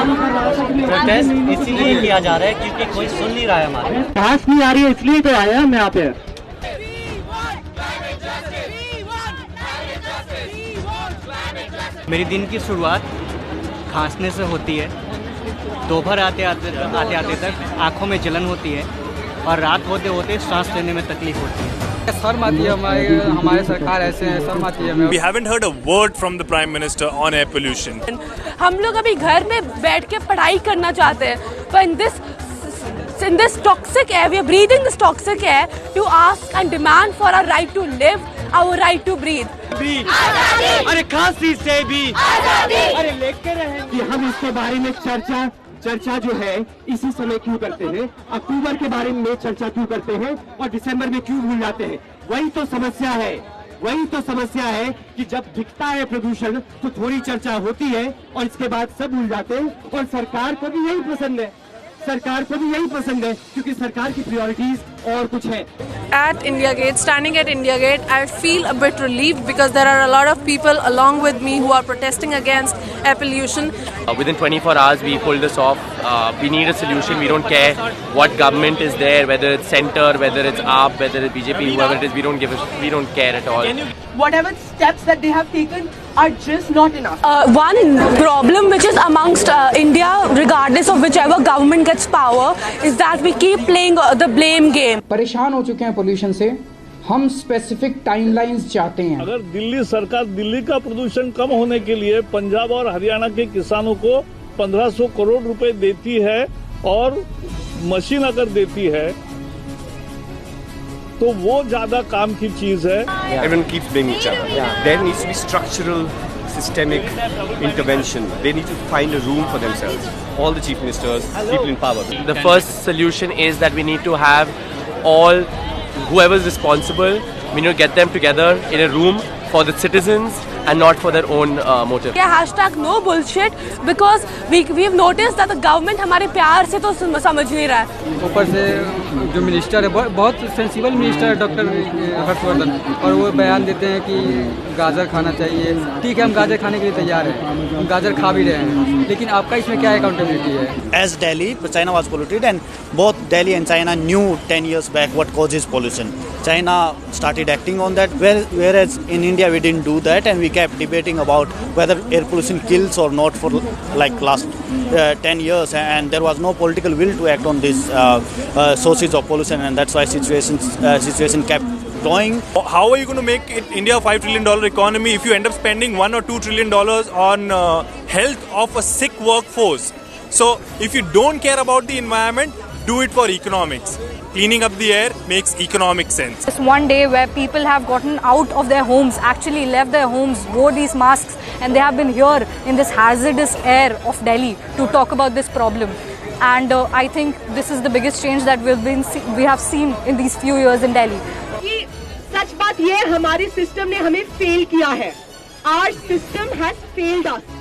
Protest इसीलिए किया जा रहा है क्योंकि कोई सुन नहीं रहा है हमारे। घास नहीं आ रही है इसलिए तो आया हम यहाँ पे। मेरी दिन की शुरुआत खांसने से होती है, दोपहर आते आते तक आंखों में जलन होती है और रात होते होते सांस लेने में तकलीफ होती है। शर्म आती है हमारे सरकार ऐसे हैं, शर्म आती है हमें। We haven't heard a word from the Prime Minister on air pollution. हम लोग अभी घर में बैठ के पढ़ाई करना चाहते हैं, but in this toxic air, we are breathing this toxic air to ask and demand for our right to live, our right to breathe. अरे खांसी से भी अरे लेके रहे कि हम इसके बारे में चर्चा जो है इसी समय क्यों करते हैं, अक्टूबर के बारे में चर्चा क्यों करते हैं और दिसंबर में क्यों भूल जाते हैं। वही तो समस्या है कि जब दिखता है प्रदूषण तो थोड़ी चर्चा होती है और इसके बाद सब भूल जाते हैं। और सरकार को भी यही पसंद है क्योंकि सरकार की प्रायोरिटीज और कुछ है। At India Gate, standing at India Gate, I feel a bit relieved because there are a lot of people along with me who are protesting against air pollution. Within 24 hours, we pulled this off. We need a solution. We don't care what government is there, whether it's center, whether it's AAP, whether it's BJP, whoever it is. We don't care at all. Whatever steps that they have taken are just not enough. One problem which is amongst India, regardless of whichever government gets power, is that we keep playing the blame game. परेशान हो चुके हैं pollution से, हम specific timelines चाहते हैं। अगर दिल्ली सरकार दिल्ली का प्रदूषण कम होने के लिए पंजाब और हरियाणा के किसानों को 1500 करोड़ रुपए देती है और मशीन अगर देती है तो वो ज्यादा काम की चीज है। Everyone keeps blaming each other. There needs to be structural, systemic intervention. They need to find a room for themselves. All the chief ministers, people in power. The first solution is that we need to have all whoever is responsible, we need to get them together in a room for the citizens and not for their own motive. Yeah, hashtag no bullshit because we've noticed that the government हमारे प्यार से तो समझ नहीं रहा है। ऊपर से जो मिनिस्टर है बहुत सेंसिबल मिनिस्टर है डॉक्टर हर्षवर्धन, और वो बयान देते हैं कि गाजर खाना चाहिए। ठीक है, हम गाजर खाने के लिए तैयार हैं, हम गाजर खा भी रहे हैं, लेकिन आपका इसमें क्या अकाउंटेबिलिटी है? As Delhi, China was polluted and both Delhi and China knew 10 years back what causes pollution. China started acting on that, whereas in India we didn't do that, and we kept debating about whether air pollution kills or not for like last 10 years, and there was no political will to act on these sources of pollution, and that's why situation kept going. How are you going to make India a $5 trillion economy if you end up spending $1 or $2 trillion on health of a sick workforce? So if you don't care about the environment, do it for economics. Cleaning up the air makes economic sense. Just one day where people have gotten out of their homes, actually left their homes, wore these masks, and they have been here in this hazardous air of Delhi to talk about this problem. And I think this is the biggest change that we have seen in these few years in Delhi. कि सच बात ये हमारे system ने हमें fail किया है। Our system has failed us.